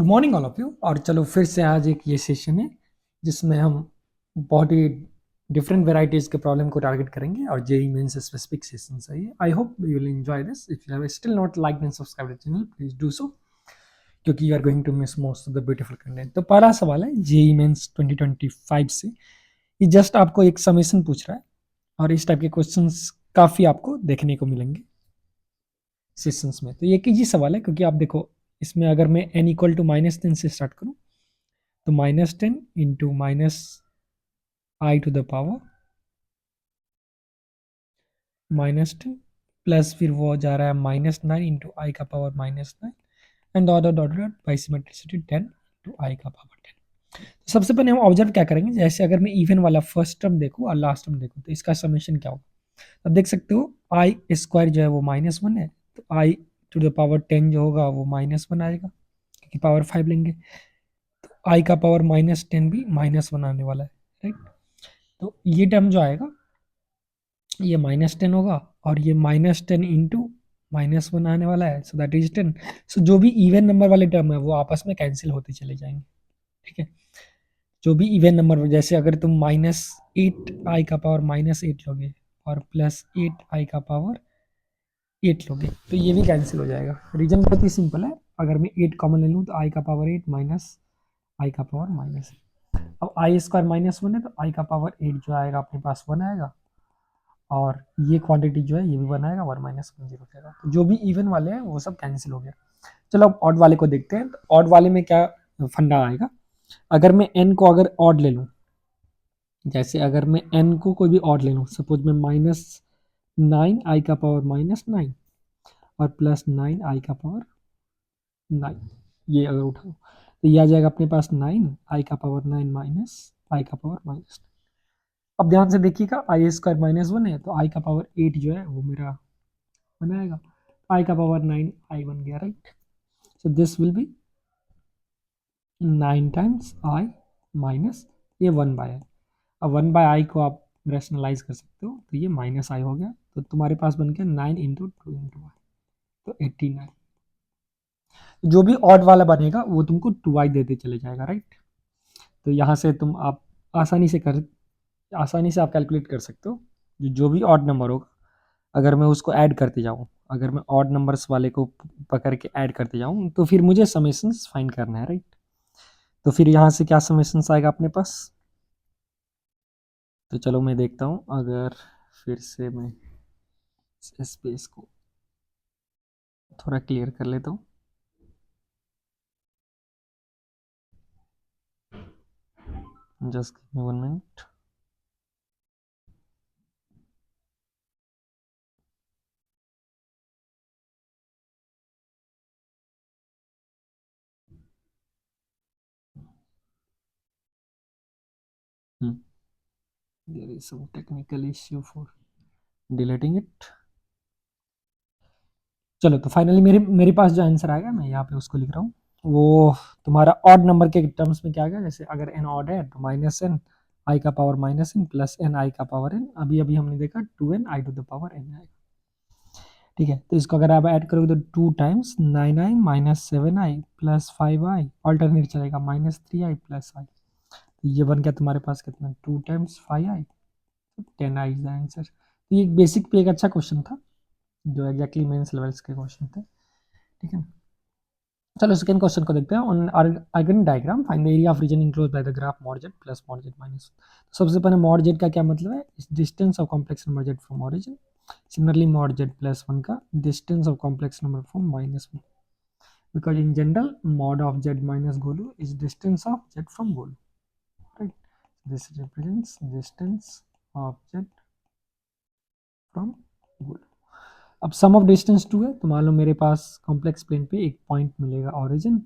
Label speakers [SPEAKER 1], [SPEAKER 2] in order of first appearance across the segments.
[SPEAKER 1] Good morning all of you. और चलो फिर से आज एक ये सेशन है जिसमें हम बहुत ही डिफरेंट वेराइटीज के प्रॉब्लम को टारगेट करेंगे और जेई मेंस स्पेसिफिक सेशन है ये। I hope you will enjoy this. If you have still not like and subscribe the channel please do so, क्योंकि you are going to miss most of the beautiful content. तो पहला सवाल है JEE mains 2025 से। ये just आपको एक summation पूछ रहा है और इस टाइप के क्वेश्चंस काफी आपको देखने को मिलेंगे सेशंस में। तो ये एक इजी सवाल है, क्योंकि आप देखो इसमें अगर मैं n इक्वल टू -10 से स्टार्ट करूं तो -10 into -i to the power -10 plus फिर वो जा रहा है -9 इंटू आई का power -9 and order order by symmetricity 10 into i का पावर 10। तो सबसे पहले हम ऑब्जर्व क्या करेंगे, जैसे अगर मैं इवन वाला फर्स्ट टर्म देखूँ और लास्ट टर्म देखूँ तो इसका समेशन क्या होगा। अब देख सकते हो आई स्क्वायर जो है वो -1 है, तो आई टू द पावर 10 जो होगा वो -1 आएगा, क्योंकि पावर 5 लेंगे। तो आई का पावर -10 भी -1 आने वाला है, राइट। तो ये टर्म जो आएगा ये -10 होगा और ये -10 इंटू -1 आने वाला है, सो दैट इज 10। सो जो भी इवन नंबर वाले टर्म है वो आपस में कैंसिल होते चले जाएंगे, ठीक है। जो भी इवन नंबर, जैसे अगर तुम -8 आई का पावर -8 लोगे और +8 आई का पावर 8 लोगे तो ये भी कैंसिल हो जाएगा। रीजन बहुत ही सिंपल है, अगर मैं 8 कॉमन ले लूँ तो आई का पावर 8 माइनस आई का पावर -8। अब आई स्क्वायर -1 है तो आई का पावर 8 जो आएगा अपने पास 1 आएगा और ये क्वांटिटी जो है ये भी 1 आएगा, 1 माइनस 1 0 जाएगा। तो जो भी इवन वाले हैं वो सब कैंसिल हो गया। चलो अब ऑड वाले को देखते हैं। तो ऑड वाले में क्या फंडा आएगा, अगर मैं n को अगर ऑड ले लूँ, जैसे अगर मैं n को कोई भी ऑड ले लूँ, सपोज मैं -9 आई का पावर -9 और +9 आई का पावर 9, ये अगर उठाओ तो ये आ जाएगा अपने पास 9 आई का पावर 9 माइनस आई का पावर -9। अब ध्यान से देखिएगा आई स्क्वायर -1 है तो आई का पावर 8 जो है वो मेरा बनाएगा, आई का पावर 9 आई बन गया, right. So this will be 9 times I minus ये 1/i। अब 1/i को आप रैशनलाइज कर सकते हो तो ये -i हो गया, तो तुम्हारे पास बन गया 9 इंटू 2 इंटू आई, तो 89। जो भी ऑड वाला बनेगा वो तुमको 2i देते चले जाएगा, राइट। तो यहाँ से तुम आप आसानी से आप कैलकुलेट कर सकते हो जो भी ऑड नंबर होगा, अगर मैं उसको ऐड करते जाऊँ, अगर मैं ऑड नंबर्स वाले को पकड़ के ऐड करते जाऊँ तो फिर मुझे समेशंस फाइंड करना है, राइट। तो फिर यहाँ से क्या समेशंस आएगा अपने पास, तो चलो मैं देखता हूँ। अगर फिर से मैं स्पेस को थोड़ा क्लियर कर लेता हूँ। Just give me 1 minute. There is some technical issue for deleting it। चलो तो फाइनली मेरे पास जो आंसर आएगा मैं यहाँ पे उसको लिख रहा हूँ। वो तुम्हारा ऑड नंबर के टर्म्स में क्या आ गया, जैसे अगर एन ऑड है तो -n आई का power -n plus n i का पावर n, अभी अभी हमने देखा 2n i to the power n आएगा, ठीक है। तो इसको अगर आप ऐड करोगे तो 2 times 9i minus 7i plus 5i, alternate चलेगा -3i प्लस i। तो ये बन गया तुम्हारे पास कितना, 2 times 5i, 10i is the answer. तो ये बेसिक पे एक अच्छा क्वेश्चन था जो एग्जैक्टली मेंस लेवल्स के क्वेश्चन थे, ठीक है। चलो सेकंड क्वेश्चन को देखते हैं। On Argand diagram find the area of region enclosed by the graph mod z plus mod z minus. सबसे पहले mod z का क्या मतलब है, distance of complex number z from origin. Similarly mod z plus 1 का distance of complex number from -1, because in general mod of z minus golu is distance of z from golu, right। This represents distance of z from golu। अब सम of distance 2 है तो मान लो मेरे पास complex plane पे एक point मिलेगा origin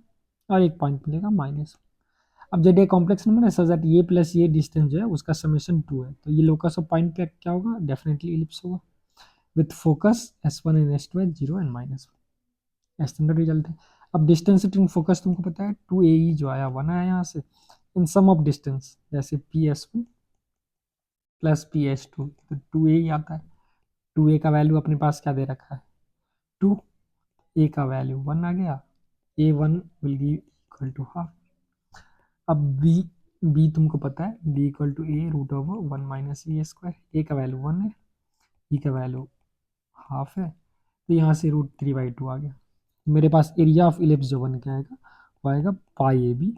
[SPEAKER 1] और एक पॉइंट मिलेगा -1। अब जब ये कॉम्प्लेक्स नंबर है सो दैट ये प्लस ये डिस्टेंस जो है उसका समेशन 2 है, तो ये लोकस ऑफ पॉइंट पे क्या होगा, डेफिनेटली इलिप्स होगा with focus s1 and s2 at 0 and -1। Standard result है। अब डिस्टेंस टू फोकस तुमको पता है 2ae जो आया 1 आया यहाँ से, इन सम ऑफ डिस्टेंस जैसे ps1 प्लस ps2 तो 2ae आता है। 2a का वैल्यू अपने पास क्या दे रखा है 2, a का वैल्यू 1 आ गया, a1 will give equal to half. अब बी तुमको पता है, b equal to a root over 1 minus a square. A का वैल्यू 1 है, ई का वैल्यू हाफ है, तो यहाँ से √3/2 आ गया। मेरे पास एरिया ऑफ इलिप्स जो बन के आएगा वो आएगा pi a b,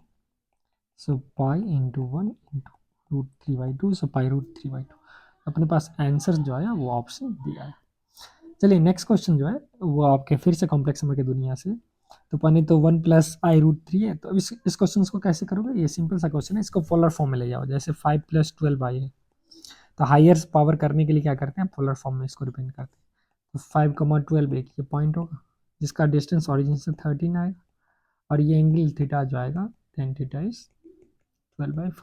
[SPEAKER 1] so pi into 1 into √3/2, so pi √3/2। अपने पास आंसर जो आया वो ऑप्शन दिया है। चलिए नेक्स्ट क्वेश्चन जो है वो आपके फिर से कॉम्प्लेक्स नंबर की दुनिया से। तो पहले तो 1 प्लस आई √3 है, तो इस क्वेश्चन को कैसे करोगे? ये सिंपल सा क्वेश्चन है, इसको पोलर फॉर्म में ले जाओ। जैसे 5 प्लस 12 है, तो हायर पावर करने के लिए क्या करते हैं, पोलर फॉर्म में इसको रिप्रेजेंट करते हैं। तो 5, 12 एक ये पॉइंट होगा जिसका डिस्टेंस ऑरिजिन से 13 आएगा, और ये एंगल थीटा जो आएगा tan थीटा इज 12/4।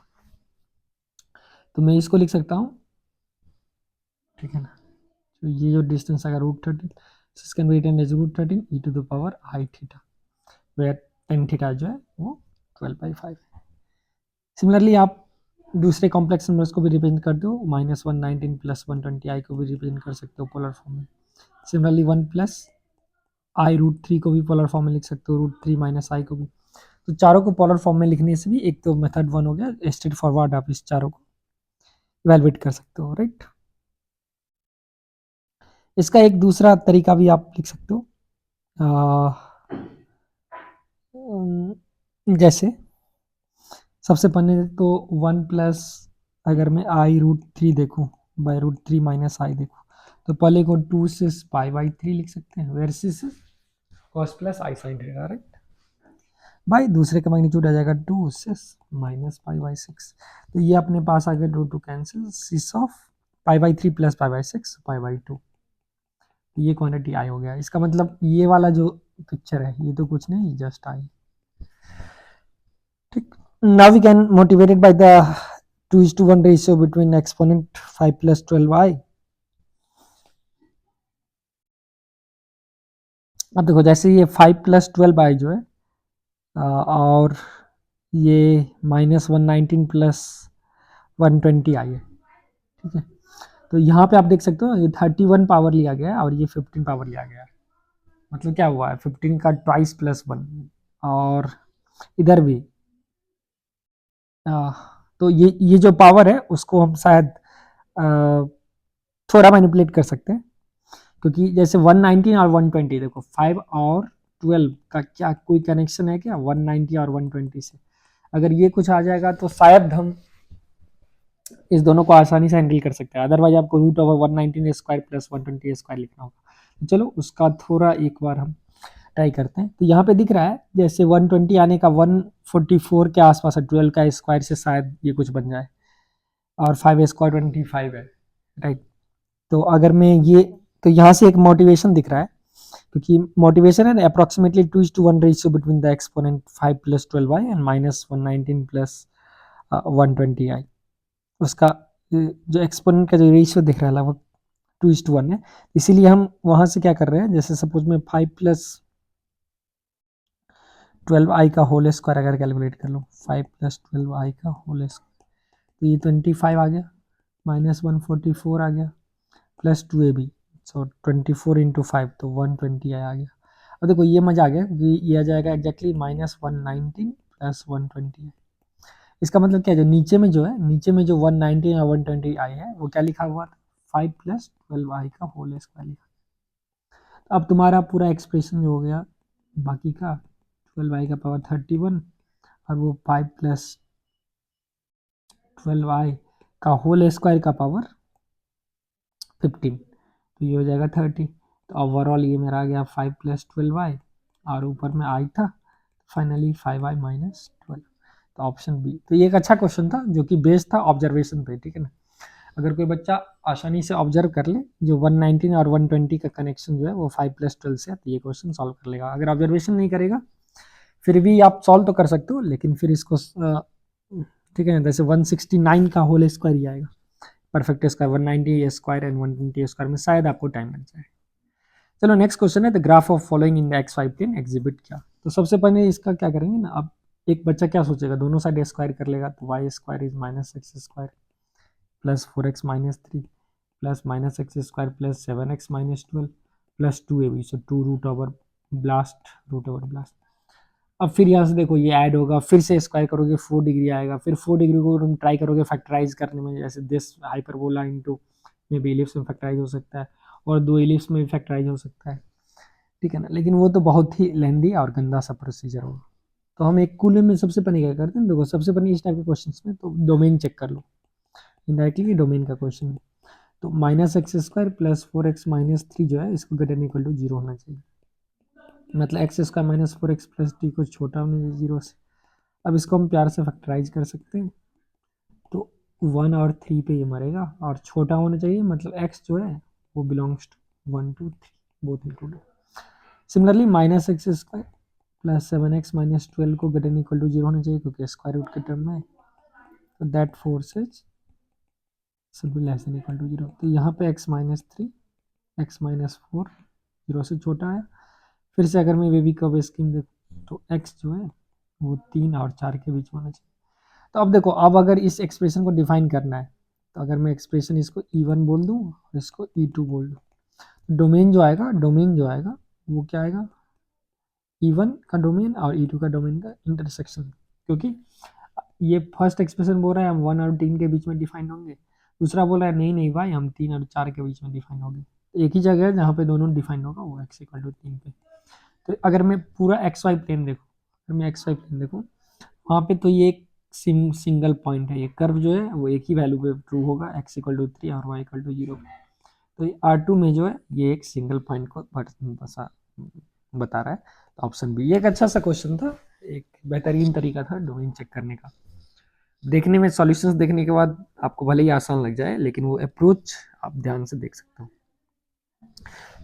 [SPEAKER 1] तो मैं इसको लिख सकता हूँ, ठीक है ना। तो ये जो डिस्टेंस आएगा √13, this can be written as √13 e to the power i theta, where tan theta जो है वो 12/5 है। सिमिलरली आप दूसरे कॉम्प्लेक्स नंबर्स को भी रिप्रेजेंट कर दो, -119 प्लस 120 को भी रिप्रेजेंट कर सकते हो पोलर फॉर्म में। सिमिलरली 1 प्लस आई √3 को भी पोलर फॉर्म में लिख सकते हो, √3 माइनस आई को भी। तो चारों को पोलर फॉर्म में लिखने से भी एक तो मेथड 1 हो गया, स्ट्रेट फॉरवर्ड आप इस चारों को इवेलुएट कर सकते हो, राइट। इसका एक दूसरा तरीका भी आप लिख सकते हो, जैसे सबसे पहले तो 1 प्लस, अगर मैं आई √3 देखूँ बाई √3 माइनस आई देखूँ, तो पहले को 2 से पाई/3 लिख सकते हैं, वेयर से cos plus i sine theta, right. भाई दूसरे का मैग्नीट्यूड आ जाएगा 2 से -पाई/6। तो ये अपने पास आ गया √2 कैंसिल, सिस ऑफ पाई/3 प्लस पाई/6 पाई/2। ये क्वांटिटी आई हो गया। इसका मतलब ये वाला जो पिक्चर है ये तो कुछ नहीं, जस्ट आई, ठीक। Now we can motivated by the 2:1 ratio between exponent 5 plus 12i। अब देखो जैसे ये 5 प्लस 12i जो है, और ये -119 प्लस 120i है, ठीक है। तो यहाँ पे आप देख सकते हो ये 31 पावर लिया गया है और ये 15 पावर लिया गया है। मतलब क्या हुआ है, 15 का ट्वाइस प्लस 1। और इधर भी तो ये जो पावर है उसको हम शायद थोड़ा मैनिपुलेट कर सकते हैं, क्योंकि जैसे 119 और 120, देखो 5 और 12 का क्या कोई कनेक्शन है क्या 190 और 120 से? अगर ये कुछ आ जाएगा तो शायद हम इस दोनों को आसानी से हैंडल कर सकते हैं, अदरवाइज आपको √119² प्लस 120² लिखना होगा। तो चलो उसका थोड़ा एक बार हम ट्राई करते हैं। तो यहाँ पे दिख रहा है जैसे 120 आने का 144 के आसपास है, 12 का स्क्वायर से शायद ये कुछ बन जाए, और 5 स्क्वायर 25 है, राइट। तो अगर मैं ये, तो यहाँ से एक मोटिवेशन दिख रहा है, क्योंकि मोटिवेशन है approximately 2:1 ratio between the exponent 5 plus 12i and -119 plus 120i। उसका जो एक्सपोनेंट का जो रेशियो दिख रहा है लगभग 2:1 है। इसीलिए हम वहाँ से क्या कर रहे हैं, जैसे सपोज मैं 5 प्लस 12i का होल स्क्वायर अगर कैलकुलेट कर लो, 5 प्लस 12i का होल स्क्वायर, तो ये 25 आ गया, -144 आ गया, प्लस 2ab, सो 24 इंटू 5 तो 120 आ गया। अब देखो ये मजा आ गया क्योंकि ये आ जाएगा एग्जैक्टली -119 प्लस 120। इसका मतलब क्या है, जो नीचे में जो है, नीचे में जो 119 और 120 आई है वो क्या लिखा हुआ था, 5 प्लस 12i का होल स्क्वायर लिखा। अब तुम्हारा पूरा एक्सप्रेशन जो हो गया बाकी का 12i का पावर 31 और वो 5 प्लस 12i का होल स्क्वायर का पावर 15, तो ये हो जाएगा 30। तो ओवरऑल ये मेरा आ गया 5 प्लस 12i और ऊपर में आई था, फाइनली 5i माइनस 12। तो ऑप्शन बी। तो ये एक अच्छा क्वेश्चन था जो कि बेस्ड था ऑब्जर्वेशन पे, ठीक है ना। अगर कोई बच्चा आसानी से ऑब्जर्व कर ले जो 119 और 120 का कनेक्शन जो है वो 5 प्लस 12 से है, तो ये क्वेश्चन सॉल्व कर लेगा। अगर ऑब्जर्वेशन नहीं करेगा फिर भी आप सॉल्व तो कर सकते हो, लेकिन फिर इसको ठीक है ना, जैसे 169 का होल स्क्वायर ही आएगा, perfect square 190 square and 120 square में शायद आपको टाइम लग जाए। चलो नेक्स्ट क्वेश्चन है, the graph of following in the x5 plane exhibit क्या। तो सबसे पहले इसका क्या करेंगे ना, अब एक बच्चा क्या सोचेगा, दोनों साइड स्क्वायर कर लेगा, तो y square is -x² plus 4x minus 3 plus -x² plus 7x minus 12 plus 2ab, so 2 root over blast root over blast. अब फिर यहाँ से देखो ये ऐड होगा, फिर से स्क्वायर करोगे 4 डिग्री आएगा, फिर 4 डिग्री को तुम ट्राई करोगे फैक्टराइज करने में, जैसे this hyperbola into may be ellipse में फैक्टराइज हो सकता है, और 2 इलिप्स में भी फैक्टराइज हो सकता है, ठीक है ना, लेकिन वो तो बहुत ही लेंदी और गंदा सा प्रोसीजर होगा। तो हम एक कूल में सबसे पहले क्या करते हैं, देखो सबसे पहले इस टाइप के क्वेश्चन में तो डोमेन चेक कर लो, इनडायरेक्टली डोमेन का क्वेश्चन है, तो -x² प्लस 4x माइनस 3 जो है इसको ग्रेटर इक्वल टू 0 होना चाहिए, मतलब x² माइनस 4x प्लस 3 को छोटा होना चाहिए 0 से। अब इसको हम प्यार से फैक्टराइज कर सकते हैं, तो 1 और 3 पे ये मरेगा, और छोटा होना चाहिए, मतलब x जो है वो belongs to 1 2 3 both included. Similarly -x² plus 7x minus 12 को ग्रेटर इक्वल टू 0 होना चाहिए, क्योंकि स्क्वायर रूट के टर्म में, तो that forces should be less than equal to 0। तो यहाँ पे x माइनस 3 x माइनस 4 0 से छोटा है। फिर से अगर मैं वेवी कर्व स्कीम देखूँ तो x जो है वो 3 और 4 के बीच में होना चाहिए। तो अब देखो, अब अगर इस एक्सप्रेशन को डिफाइन करना है, तो अगर मैं एक्सप्रेशन इसको E1 बोल दूँ और इसको E2 बोल दूँ, डोमेन जो आएगा वो क्या आएगा, E1 का डोमेन और E2 का डोमेन का इंटरसेक्शन, क्योंकि ये फर्स्ट एक्सप्रेशन बोल रहा है हम 1 और 3 के बीच में डिफाइन होंगे, दूसरा बोल रहा है नहीं नहीं भाई हम 3 और 4 के बीच में डिफाइन होंगे। तो एक ही जगह है जहाँ पे दोनों डिफाइन होगा, वो x इक्वल टू 3 पे। तो अगर मैं पूरा एक्स वाई प्लेन देखूँ, अगर मैं एक्स वाई प्लेन देखूँ, वहाँ पे तो ये एक सिंगल पॉइंट है, ये कर्व जो है वो एक ही वैल्यू पे ट्रू होगा, x इक्वल टू 3 और y इक्वल टू 0। तो ये R2 में जो है ये एक सिंगल पॉइंट को बता रहा है। तो ऑप्शन बी, ये एक अच्छा सा क्वेश्चन था, एक बेहतरीन तरीका था डोमेन चेक करने का। देखने में सॉल्यूशंस देखने के बाद आपको भले ही आसान लग जाए, लेकिन वो अप्रोच आप ध्यान से देख सकते हो।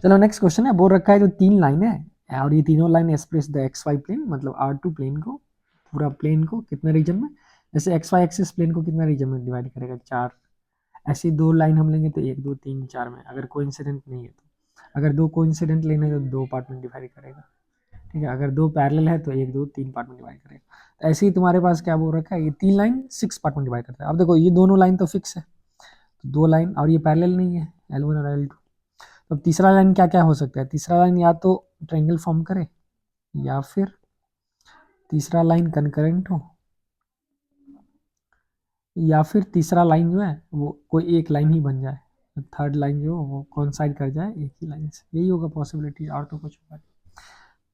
[SPEAKER 1] चलो नेक्स्ट क्वेश्चन है, बोल रखा है जो 3 लाइन है और ये तीनों line express the x y plane, मतलब R2 प्लेन को, पूरा प्लेन को कितने रीजन में, जैसे एक्स वाई एक्सिस प्लेन को कितना रीजन में डिवाइड करेगा, 4। ऐसी 2 लाइन हम लेंगे तो 1 2 3 4 में, अगर कोइंसिडेंट नहीं है तो, अगर 2 कोइंसिडेंट लेने तो 2 पार्ट में डिवाइड करेगा, ठीक है, अगर 2 पैरेलल है तो 1 2 3 पार्ट में डिवाइड करेगा। तो ऐसे ही तुम्हारे पास क्या बोल रखा है, ये 3 लाइन 6 पार्ट में डिवाइड करता है। अब देखो ये दोनों लाइन तो फिक्स है, तो 2 लाइन और ये पैरेलल नहीं है, L1 और L2। तो तीसरा लाइन क्या क्या हो सकता है, तीसरा लाइन या तो ट्रायंगल फॉर्म करे, या फिर तीसरा लाइन कनकरेंट हो, या फिर तीसरा लाइन जो है वो कोई एक लाइन ही बन जाए, थर्ड लाइन जो वो कोइंसाइड कर जाए एक ही लाइन से, यही होगा पॉसिबिलिटी, और तो कुछ होगा नहीं।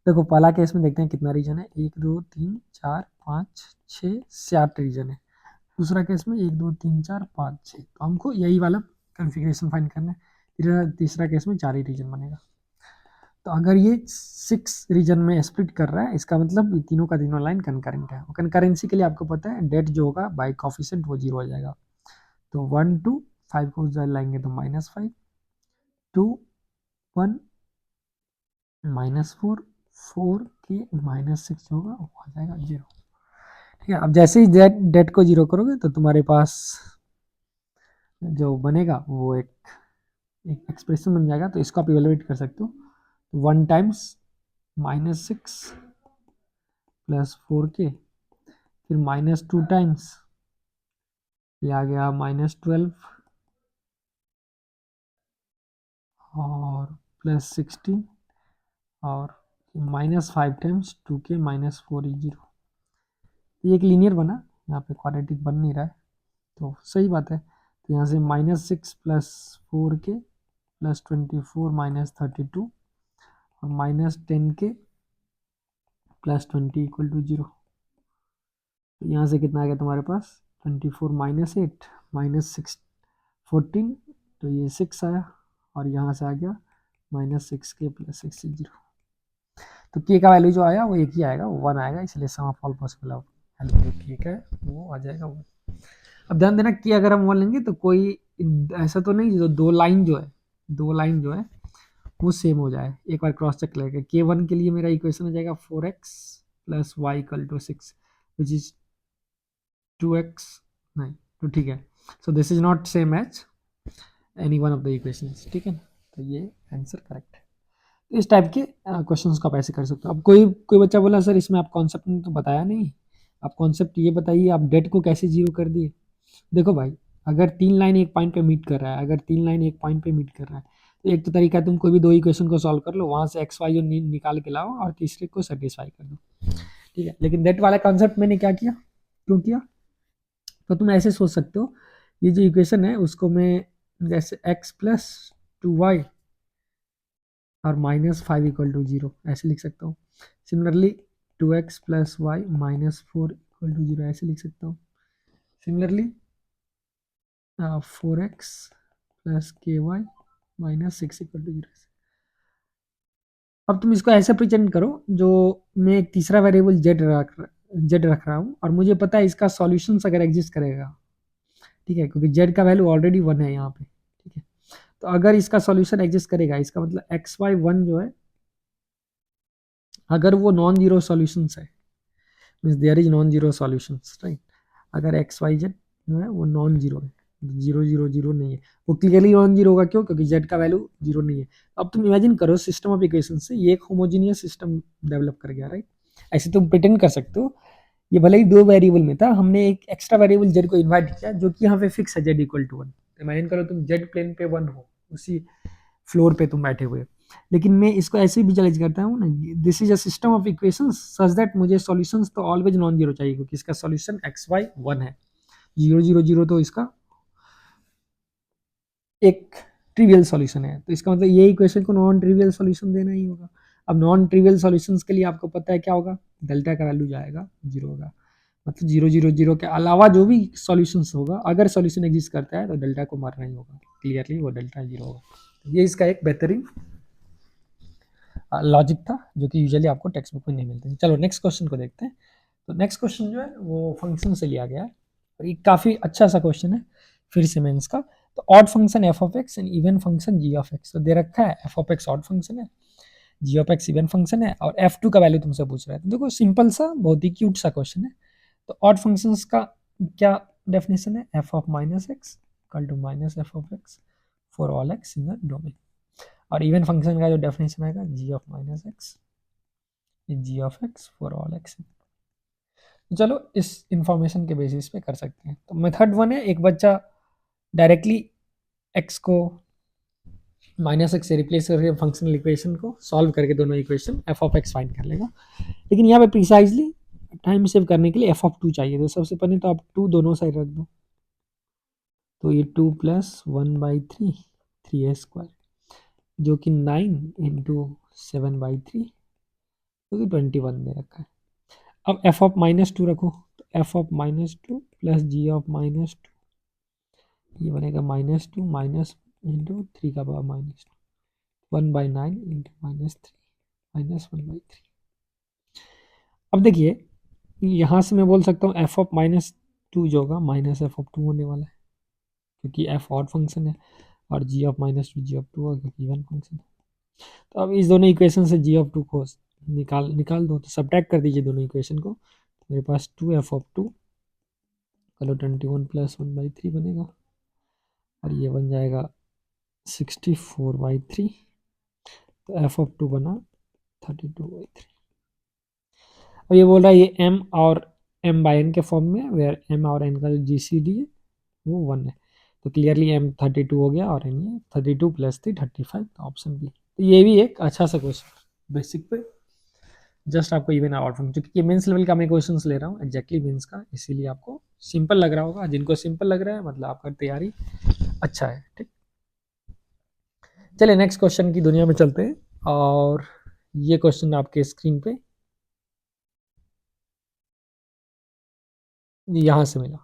[SPEAKER 1] देखो पहला केस में देखते हैं कितना रीजन है, 1 2 3 4 5 6 7 रीजन है। दूसरा केस में 1 2 3 4 5 6, तो हमको यही वाला कन्फिग्रेशन फाइंड करना है। तीसरा केस में 4 ही रीजन बनेगा। तो अगर ये 6 रीजन में स्प्लिट कर रहा है, इसका मतलब तीनों का तीनों लाइन कंकरेंट है। कंकरेंसी के लिए आपको पता है डेट जो होगा बाय कॉफिशिएंट वो 0 हो जाएगा। तो 1 2 5 को लाएंगे तो -5, 2 1 -4 4 के -6 होगा वो आ जाएगा 0, ठीक है। अब जैसे ही डेट को 0 करोगे तो तुम्हारे पास जो बनेगा वो एक एक्सप्रेशन बन जाएगा। तो इसको आप इवेलुएट कर सकते हो, 1 टाइम्स -6 प्लस 4k, फिर -2 टाइम्स ये आ गया -12 और +16 और -5 टाइम्स 2k -4 is 0। ये एक लीनियर बना, यहाँ पे क्वाड्रेटिक बन नहीं रहा है, तो सही बात है। तो यहाँ से -6 प्लस 4k प्लस 24 -32 और -10k प्लस 20 इक्वल टू 0। तो यहाँ से कितना आ गया तुम्हारे पास, 24 -8 -6 14, तो ये 6 आया, और यहाँ से आ गया -6k प्लस 6 0। तो k का वैल्यू जो आया वो एक ही आएगा, 1 आएगा, इसलिए sum of all possible of value k का है वो आ जाएगा 1। अब ध्यान देना कि अगर हम 1 लेंगे तो कोई ऐसा तो नहीं जो दो लाइन जो है वो सेम हो जाए। एक बार क्रॉस चेक लेंगे, k1 के लिए मेरा इक्वेशन आ जाएगा 4x plus y equal to 6 which is 2x, नहीं तो ठीक है। So this is not same as any one of the equations, ठीक है ना। तो ये आंसर करेक्ट है। इस टाइप के क्वेश्चंस को आप ऐसे कर सकते हो। अब कोई बच्चा बोला सर इसमें आप कॉन्सेप्ट ने तो बताया नहीं, आप कॉन्सेप्ट ये बताइए आप डेट को कैसे 0 कर दिए। देखो भाई, अगर 3 लाइन एक पॉइंट पे मीट कर रहा है, तो एक तो तरीका है तुम कोई भी 2 इक्वेशन को सॉल्व कर लो, वहां से एक्स वाई जो निकाल के लाओ और तीसरे को सेटिस्फाई कर दो, ठीक है। लेकिन दैट वाला कॉन्सेप्ट मैंने क्या किया, क्यों किया, तो तुम ऐसे सोच सकते हो, ये जो इक्वेशन है उसको मैं जैसे x प्लस 2y और माइनस 5 इक्वल टू 0 ऐसे लिख सकता हूँ। Similarly 2x plus y minus 4 equal to 0 ऐसे लिख सकता हूँ। Similarly 4x plus k y minus 6 equal to 0। अब तुम इसको ऐसे प्रेजेंट करो, जो मैं एक तीसरा वेरिएबल जेड रख रहा हूँ और मुझे पता है इसका सॉल्यूशन अगर एग्जिस्ट करेगा, ठीक है, क्योंकि जेड का वैल्यू ऑलरेडी 1 है यहाँ पे, ठीक है। तो अगर इसका सॉल्यूशन एग्जिस्ट करेगा, इसका मतलब एक्स वाई वन जो है, अगर वो नॉन जीरो सॉल्यूशन है, means there is non zero solution, right. अगर एक्स वाई जेड जो है वो नॉन जीरो है, जीरो जीरो जीरो नहीं है, वो क्लियरली नॉन जीरो होगा, क्यों, क्योंकि जेड का वैल्यू जीरो नहीं है। अब तुम इमेजिन करो सिस्टम ऑफ इक्वेशन से ये एक होमोजीनियस सिस्टम डेवलप कर गया, राइट। ऐसे तुम प्रिटेंड कर सकते हो, ये भले ही दो वेरिएबल में था, हमने एक एक्स्ट्रा वेरिएबल जेड को इन्वाइट किया जो कि यहाँ पे फिक्स है, जेड इक्वल टू 1। इमेजिन करो तुम जेड प्लेन पे 1 हो, उसी फ्लोर पे तुम बैठे हुए, लेकिन मैं इसको ऐसे भी विजुअलाइज करता हूँ ना, this is a system of equations such that मुझे सॉल्यूशंस तो ऑलवेज नॉन जीरो चाहिए, क्योंकि इसका सॉल्यूशन एक्स वाई 1 है, 0 0 0 तो इसका एक ट्रिवियल सॉल्यूशन है। तो इसका मतलब ये इक्वेशन को नॉन ट्रिवियल सॉल्यूशन देना ही होगा। अब नॉन ट्रिवियल सॉल्यूशंस के लिए आपको पता है क्या होगा, डेल्टा का वैल्यू जाएगा जीरो होगा, मतलब 0 0 0 के अलावा जो भी सॉल्यूशंस होगा, अगर सॉल्यूशन एग्जिस्ट करता है तो डेल्टा को मारना ही होगा, क्लियरली वो डेल्टा जीरो होगा। ये इसका एक बेहतरीन लॉजिक था जो कि यूजुअली आपको टेक्स्ट बुक में नहीं मिलते। चलो नेक्स्ट क्वेश्चन को देखते हैं। तो नेक्स्ट क्वेश्चन जो है वो फंक्शन से लिया गया है और ये काफ़ी अच्छा सा क्वेश्चन है फिर से मेंस का। तो odd function f of x and even function g of x, तो दे रखा है f of x odd function है, g of x even function है और एफ टू का वैल्यू तुमसे पूछ रहा है। तो देखो सिंपल सा बहुत ही क्यूट सा क्वेश्चन है। तो ऑड फंक्शंस का क्या डेफिनेशन है, f of minus x equal to minus f of x for all x in the domain. और इवन फंक्शन का जो डेफिनेशन आएगा g of minus x g of x for all x. चलो इस information के basis पे कर सकते हैं। तो मेथड वन है, एक बच्चा डायरेक्टली एक्स को माइनस एक्स से रिप्लेस करके फंक्शनल इक्वेशन को सॉल्व करके दोनों equation F of x find कर लेगा। लेकिन यहाँ पे प्रिसाइजली टाइम सेव करने के लिए एफ ऑफ टू चाहिए, तो सबसे पहले तो आप टू दोनों साइड रख दो, तो ये two plus one by three three A square जो कि 9 इंटू 7/3 जो कि 21 दे रखा है। अब एफ ऑफ माइनस टू रखो, तो F of minus two plus g of minus two, ये बनेगा minus two minus into three का power minus two 1/9 into minus three minus 1/3। अब देखिए यहाँ से मैं बोल सकता हूँ एफ ऑफ माइनस टू जो होगा माइनस एफ ऑफ टू होने वाला है, क्योंकि एफ ऑड फंक्शन है, और g of minus two g of two होगा क्योंकि इवन फंक्शन है। तो अब इस दोनों इक्वेशन से जी ऑफ टू को निकाल दो, तो सब्ट्रैक्ट कर दीजिए दोनों इक्वेशन को। मेरे पास टू एफ ऑफ टू कलो 21 प्लस 1/3 बनेगा, और ये बन जाएगा 64/3। तो एफ ऑफ टू बना 32/3। अब ये बोल रहा है ये एम और एम बाई एन के फॉर्म में, वेयर एम और एन का जो जी सी डी है वो 1 है। तो क्लियरली एम 32 हो गया और एन ये 32 प्लस 3 35, तो ऑप्शन बी। तो ये भी एक अच्छा सा क्वेश्चन बेसिक पे, जस्ट आपको इवन आउट फंक्शन, क्योंकि मेंस लेवल का मैं क्वेश्चंस ले रहा हूँ एग्जैक्टली मेंस का, इसीलिए आपको सिंपल लग रहा होगा। जिनको सिंपल लग रहा है मतलब आपका तैयारी अच्छा है, ठीक। चलिए नेक्स्ट क्वेश्चन की दुनिया में चलते हैं, और ये क्वेश्चन आपके स्क्रीन पे यहां से मिला।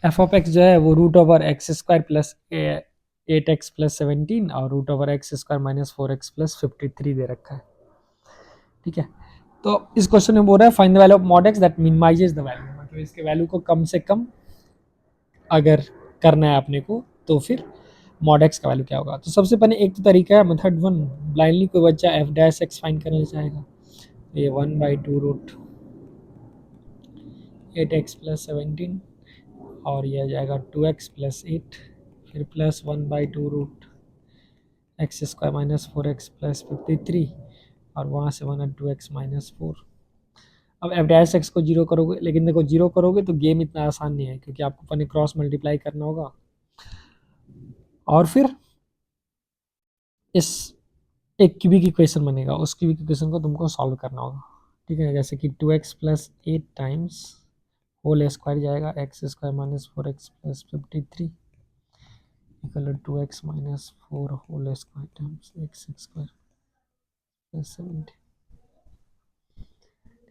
[SPEAKER 1] एफ ऑफ एक्स जो है वो root over x square plus 8x plus 17 और root over x square minus 4x plus 53 दे रखा है, ठीक है। तो इस क्वेश्चन में बोल रहा है find the value of mod x that minimises the value, मतलब इसके वैल्यू को कम से कम अगर करना है अपने को, तो फिर मॉड एक्स का वैल्यू क्या होगा। तो सबसे पहले एक तो तरीका है मेथड वन, ब्लाइंडली कोई बच्चा एफ डैश एक्स फाइंड करना चाहेगा, ये 1/2 रूट 8x प्लस 17 और यह आ जाएगा 2x प्लस 8, फिर plus 1/2 root x square minus 4x plus 53, और वहाँ से बना 2x माइनस 4। अब एफ डैश एक्स को जीरो करोगे, लेकिन देखो जीरो करोगे तो गेम इतना आसान नहीं है, क्योंकि आपको पहले क्रॉस मल्टीप्लाई करना होगा और फिर इस एक क्यूबिक इक्वेशन बनेगा, उस क्यूबिक इक्वेशन को तुमको सॉल्व करना होगा, ठीक है। जैसे कि 2x plus 8 times whole square जाएगा x square minus 4x plus 53 equal to 2x minus 4 whole square times x square plus 70,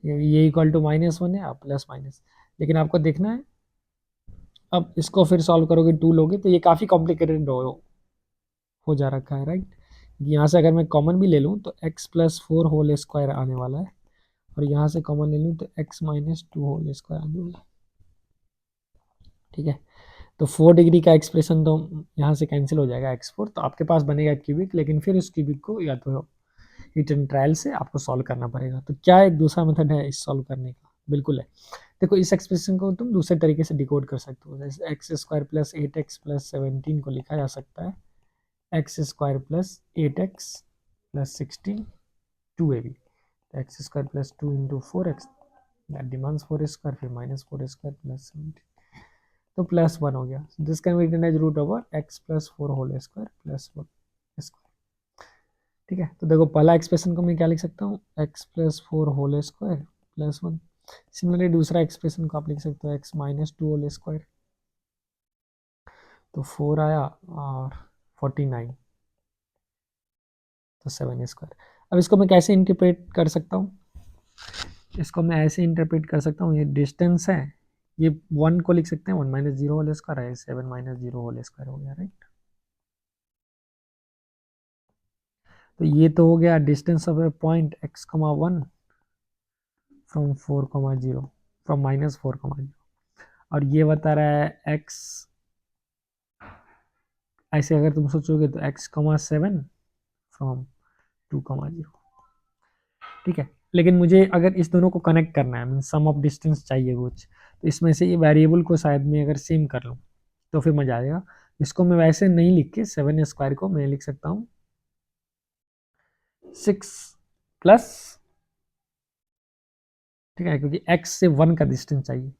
[SPEAKER 1] ये इक्वल टू -1 है, प्लस माइनस। लेकिन आपको देखना है, अब इसको फिर सॉल्व करोगे 2 लोगे तो ये काफ़ी कॉम्प्लिकेटेड हो जा रखा है, राइट। यहाँ से अगर मैं कॉमन भी ले लूँ तो x प्लस 4 होल स्क्वायर आने वाला है, और यहाँ से कॉमन ले लूँ तो x माइनस 2 होल स्क्वायर आने वाला है, ठीक है। तो 4 डिग्री का एक्सप्रेशन तो यहाँ से कैंसिल हो जाएगा x4, तो आपके पास बनेगा क्यूबिक, लेकिन फिर उस क्यूबिक को या तो हीट एंड ट्रायल से आपको सॉल्व करना पड़ेगा। तो क्या एक दूसरा मेथड है इस सॉल्व करने का? बिल्कुल है। देखो, इस एक्सप्रेशन को तुम दूसरे तरीके से डिकोड कर सकते हो, जैसे x square plus 8x plus 17 को लिखा जा सकता है x square plus 8x plus 16 2ab, x square plus 2 into 4x that demands 4 square, फिर माइनस 4 स्क्वायर प्लस 17, तो प्लस 1 हो गया। This can be written as root over x plus 4 whole square plus 1 square, ठीक है। तो देखो, पहला expression को मैं क्या लिख सकता हूँ, x plus 4 whole square plus 1। Similarly दूसरा एक्सप्रेशन को आप लिख सकते हो x माइनस 2 होल स्क्वायर, तो 4 आया और 49, तो 7 स्क्वायर। अब इसको मैं कैसे इंटरप्रेट कर सकता हूँ, इसको मैं ऐसे इंटरप्रेट कर सकता हूँ, ये डिस्टेंस है, ये 1 को लिख सकते हैं 1 माइनस 0 होल स्क्वायर है, 7 माइनस 0 होल स्क्वायर हो गया, राइट। तो ये तो हो गया distance of A point x, 1 from 4, 0, from -4, 0, और ये बता रहा है x, ऐसे अगर तुम सोचोगे तो x, 7 फ्रॉम 2, 0, ठीक है। लेकिन मुझे अगर इस दोनों को कनेक्ट करना है, मीन सम ऑफ डिस्टेंस चाहिए कुछ, तो इसमें से ये वेरिएबल को शायद मैं अगर सेम कर लूँ तो फिर मजा आएगा। इसको मैं वैसे नहीं लिख के 7 स्क्वायर को मैं लिख सकता हूँ 6 प्लस, ठीक है, क्योंकि x से 1 का डिस्टेंस चाहिए,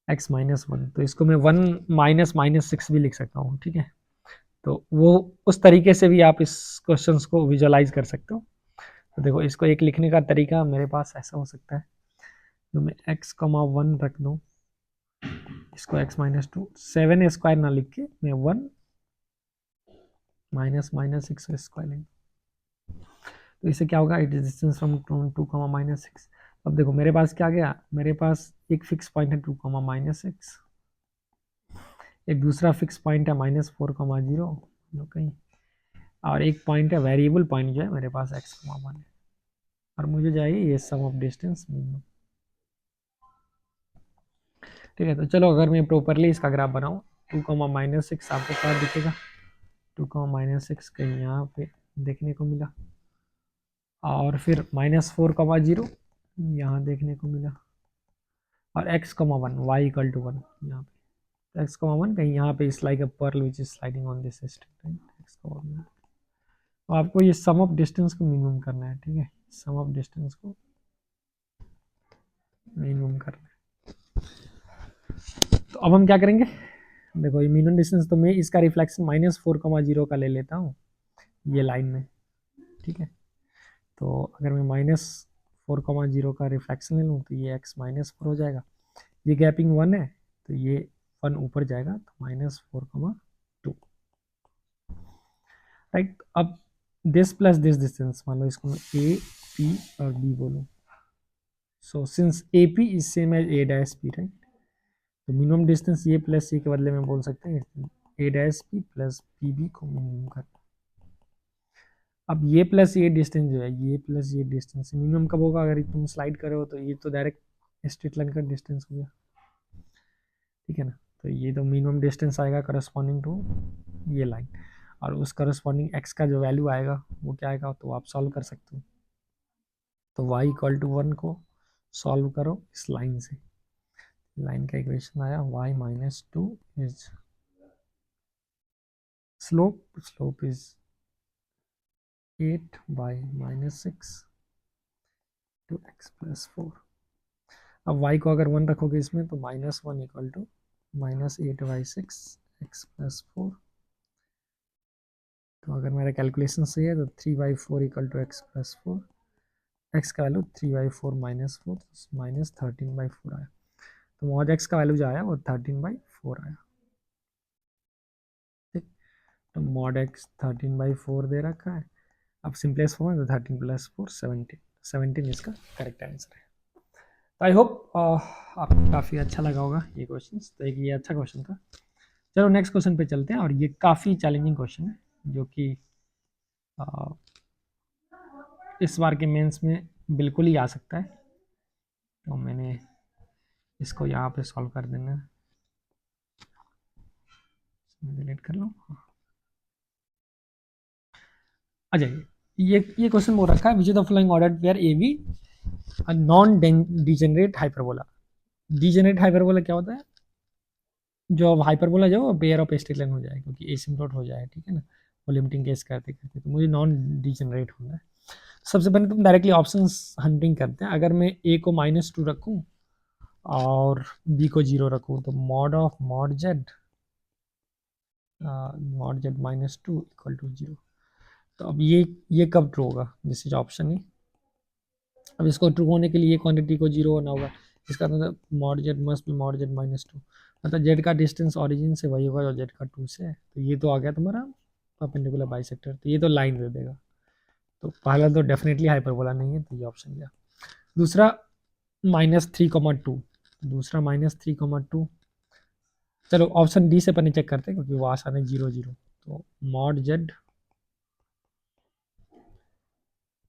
[SPEAKER 1] x माइनस 1, तो इसको मैं 1 माइनस माइनस 6 भी लिख सकता हूँ, ठीक है। तो वो उस तरीके से भी आप इस क्वेश्चन को विजुअलाइज कर सकते हो। तो देखो, इसको एक लिखने का तरीका मेरे पास ऐसा हो सकता है, तो मैं x, 1 रख दूँ, इसको x माइनस 2, 7 स्क्वायर ना लिख के मैं 1 माइनस माइनस 6 स्क्वायर लेंगे, तो इससे क्या होगा, it is distance from 2, minus 6। अब देखो मेरे पास क्या गया, मेरे पास एक फिक्स पॉइंट है 2, माइनस 6, एक दूसरा फिक्स पॉइंट है -4, 0 कहीं, और एक पॉइंट है वेरिएबल पॉइंट जो है मेरे पास x, 1 है, और मुझे चाहिए ये सम ऑफ डिस्टेंस मिनिमम, ठीक है। तो चलो, अगर मैं प्रॉपरली इसका ग्राफ बनाऊँ, 2, माइनस 6 आपको क्या दिखेगा, 2, माइनस 6 कहीं यहाँ पे देखने को मिला, और फिर -4, 0 यहाँ देखने को मिला, और x, 1 y इक्वल टू 1 यहाँ पे, x, 1 कहीं यहाँ पे, इस like a pearl which is sliding on this string, x, 1। तो आपको ये सम ऑफ डिस्टेंस को मिनिमम करना है, ठीक है, सम ऑफ डिस्टेंस को मिनिमम करना है। तो अब हम क्या करेंगे, देखो ये मिनिमम डिस्टेंस, तो मैं इसका रिफ्लेक्शन -4, 0 का ले लेता हूँ ये लाइन में, ठीक है। तो अगर मैं -4, 0 का रिफ्लेक्शन ले लूँ तो ये x -4 हो जाएगा, ये गैपिंग 1 है तो ये 1 ऊपर जाएगा, तो -4, 2, राइट। अब दिस प्लस दिस डिस्टेंस, मान लो इसको मैं ए, पी और बी बोलूँ, so since A P is same as A dash P, right, तो मिनिमम डिस्टेंस ये प्लस सी के बदले में बोल सकते हैं A dash P plus P B को मिनिमम करना। अब ये प्लस ये डिस्टेंस जो है, ये प्लस ये डिस्टेंस मिनिमम कब होगा, अगर तुम स्लाइड करे हो तो ये तो डायरेक्ट स्ट्रेट लाइन का डिस्टेंस हो गया, ठीक है ना। तो ये तो मिनिमम डिस्टेंस आएगा करस्पॉन्डिंग टू ये लाइन, और उस करस्पॉन्डिंग एक्स का जो वैल्यू आएगा वो क्या आएगा, तो आप सॉल्व कर सकते हो। तो y इक्वल टू 1 को सॉल्व करो इस लाइन से, लाइन का इक्वेशन आया y -2 is slope is 8 by -6 to x plus 4। अब y को अगर 1 रखोगे इसमें तो -1 इक्वल टू -8/6 x प्लस 4 तो अगर मेरा कैलकुलेशन सही है तो 3/4 equal to x plus 4, x का वैल्यू 3/4 माइनस 4 माइनस 13/4 आया। तो मॉड एक्स का वैल्यू जो आया वो 13/4 आया। ठीक, तो मॉड एक्स 13/4 दे रखा है। अब सिंपलेस्ट फॉर्म है तो 13 + 4 17, 17 इसका करेक्ट आंसर है। तो आई होप आपको काफ़ी अच्छा लगा होगा ये क्वेश्चन। तो एक ये अच्छा क्वेश्चन था। चलो नेक्स्ट क्वेश्चन पे चलते हैं, और ये काफ़ी चैलेंजिंग क्वेश्चन है जो कि इस बार के मेंस में बिल्कुल ही आ सकता है। तो मैंने इसको यहाँ पे सॉल्व कर देना है, डिलीट कर लो। अच्छा, ये क्वेश्चन बोल रखा है which is the following order where A B non degenerate hyperbola. Degenerate hyperbola क्या होता है? जो अब हाइपरबोला जो पेयर ऑफ स्ट्रेट लाइन हो जाए, क्योंकि एसिम्प्टोट हो जाए, ठीक है ना, वो लिमिटिंग केस करते करते, तो मुझे नॉन डिजेनरेट होना है। सबसे पहले तुम डायरेक्टली ऑप्शन हंटिंग करते हैं। अगर मैं ए को -2 रखूँ और बी को 0 रखूँ, तो mod of mod Z -2 equal to 0। तो अब ये कब ट्रू होगा? This is option E. अब इसको ट्रू होने के लिए ये क्वांटिटी को 0 होना होगा। इसका मतलब mod Z must be mod Z -2, मतलब जेड का डिस्टेंस ओरिजिन से वही होगा जो जेड का 2 से है। तो ये तो आ गया तुम्हारा परपेंडिकुलर बाइसेक्टर, तो ये तो लाइन दे देगा। तो पहला तो डेफिनेटली हाइपरबोला नहीं है, तो ये ऑप्शन गया। दूसरा -3,2, दूसरा -3,2। चलो ऑप्शन डी से पहले चेक करते हैं, क्योंकि वो आसान है, 0 0। तो mod Z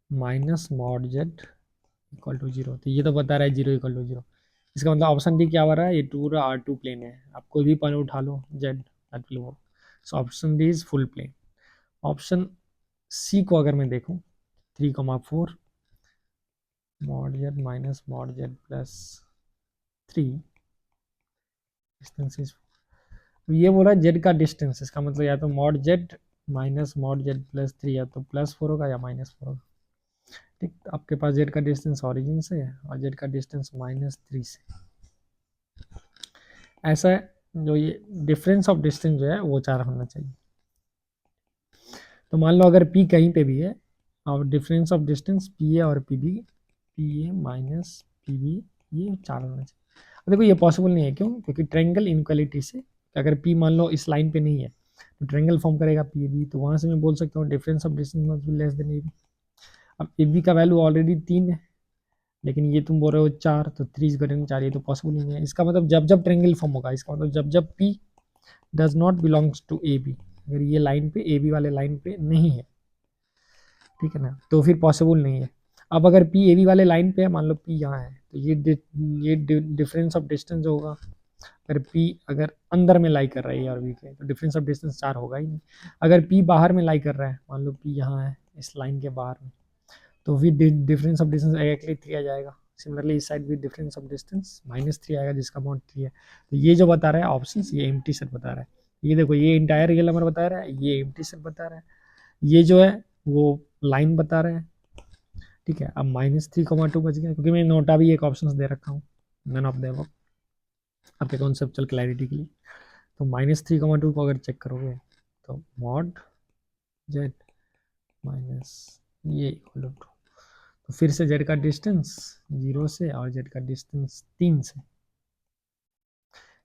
[SPEAKER 1] minus mod Z equal to 0, तो ये तो बता रहा है 0 इक्वल टू 0। इसका मतलब ऑप्शन डी क्या हो रहा है? ये 2 R2 प्लेन है। आप कोई भी पॉइंट उठा लो z, that will work. So option D is full plane. Option C को अगर मैं देखूं, 3,4 mod Z minus mod z plus 3 distance is, ये बोल रहा है जेड का डिस्टेंस। इसका मतलब या तो mod Z minus mod z plus 3, या तो +4 होगा या -4 होगा। ठीक, तो आपके पास जेड का डिस्टेंस ऑरिजिन से है और जेड का डिस्टेंस -3 से। ऐसा है, जो ये डिफरेंस ऑफ डिस्टेंस जो है वो 4 होना चाहिए। तो मान लो अगर पी कहीं पे भी है और difference of distance P A और P A minus P B, ये 4 होना चाहिए। अब देखो ये पॉसिबल नहीं है, क्यों? क्योंकि ट्रायंगल इनक्वालिटी से अगर पी मान लो इस लाइन पे नहीं है तो ट्रायंगल फॉर्म करेगा पी ए बी, तो वहाँ से मैं बोल सकता हूँ difference of distance must be less than A B. अब ए बी का वैल्यू ऑलरेडी 3 है, लेकिन ये तुम बोल रहे हो 4, तो 3 इज ग्रेटर देन 4, ये तो पॉसिबल नहीं है। इसका मतलब जब जब ट्रायंगल फॉर्म होगा, इसका मतलब जब जब P does not belongs to A B, अगर ये लाइन पे ए बी वाले लाइन पे नहीं है, ठीक है ना, तो फिर पॉसिबल नहीं है। अब अगर पी ए बी वाले लाइन पे है, मान लो पी यहाँ है, तो ये डिफरेंस ऑफ डिस्टेंस जो होगा, अगर पी अगर अंदर में लाई कर रहा है ए और बी के, तो डिफरेंस ऑफ डिस्टेंस 4 होगा ही नहीं। अगर पी बाहर में लाई कर रहा है, मान लो पी यहाँ है इस लाइन के बाहर में, तो फिर डिफरेंस ऑफ डिस्टेंस एग्जैक्टली 3 आ जाएगा। सिमिलरली इस साइड भी डिफरेंस ऑफ डिस्टेंस -3 आएगा, जिसका अमाउंट 3 है। तो ये जो बता रहा है ऑप्शन, ये एम्प्टी सेट बता रहा है। ये देखो, ये इंटायर रियल नंबर बता रहा है, ये एम्प्टी सेट बता रहा है, ये जो है वो लाइन बता रहा है। ठीक है, अब -3,2 बच गया, क्योंकि मैं नोटा भी एक ऑप्शन दे रखा हूँ, नन ऑफ देम आपके कॉन्सेप्चुअल क्लैरिटी के लिए। तो -3,2 को अगर चेक करोगे, तो मॉड जेड माइनस ये इक्वल टू, तो फिर से जेड का डिस्टेंस 0 से और जेड का डिस्टेंस 3 से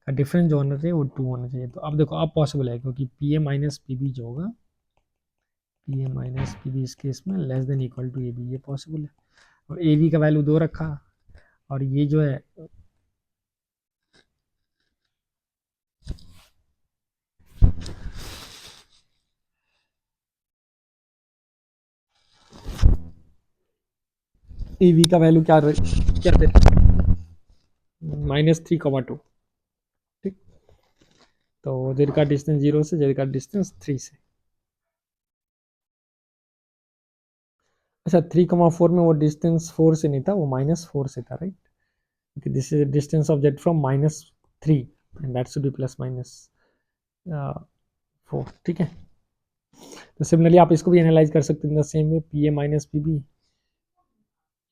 [SPEAKER 1] का डिफरेंस जो होना चाहिए वो 2 होना चाहिए। तो अब देखो, अब पॉसिबल है, क्योंकि P A minus P B जो होगा, P A minus P B इस केस में less than equal to A B, ये पॉसिबल है। और ए बी का वैल्यू 2 रखा, और ये जो है ए बी का वैल्यू क्या दे, -3,2। ठीक, तो जेड का डिस्टेंस 0 से, जेड का डिस्टेंस 3 से। अच्छा, 3,4 में वो डिस्टेंस 4 से नहीं था, वो -4 से था, राइट? क्योंकि this is distance of Z from -3 and that should be +-4। ठीक है, तो सिमिलरली आप इसको भी एनालाइज कर सकते हैं in the same way, P A minus P B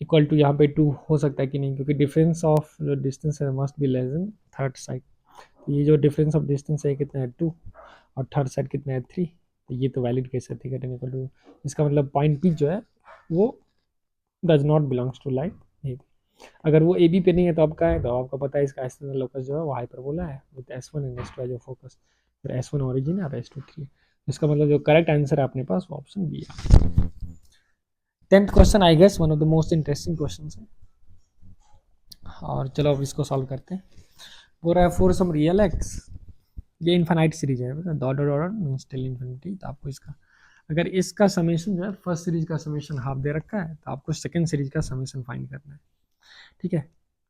[SPEAKER 1] equal to यहाँ पे 2 हो सकता है कि नहीं, क्योंकि डिफरेंस ऑफ जो डिस्टेंस है must be less than third side. तो ये जो डिफरेंस ऑफ डिस्टेंस है कितना है 2, और थर्ड साइड कितना है 3, तो ये तो वैलिड केस है, थीटा टेन इक्वल टू, इसका मतलब पॉइंट पी जो है वो does not belongs to line A B. अगर वो ए बी पे नहीं है तो अब कहाँ है, तो आपको पता है इसका एक्सटर्नल लोकस जो है वो हाइपरबोला है with S one and S two as a focus, फिर एस वन ओरिजिन है और एस टू थ्री। इसका मतलब जो करेक्ट आंसर है अपने पास वो ऑप्शन बी है। 10th question I guess one of the most interesting question है, और चलो अब इसको सॉल्व करते हैं। बोल रहा है फॉर सम रियल एक्स, ये इन्फाइनाइट सीरीज है, dot dot dot means till infinity, तो आपको इसका अगर इसका समेशन जो है फर्स्ट सीरीज का समेशन हाफ दे रखा है तो आपको सेकंड सीरीज का समेशन फाइंड करना है, ठीक है।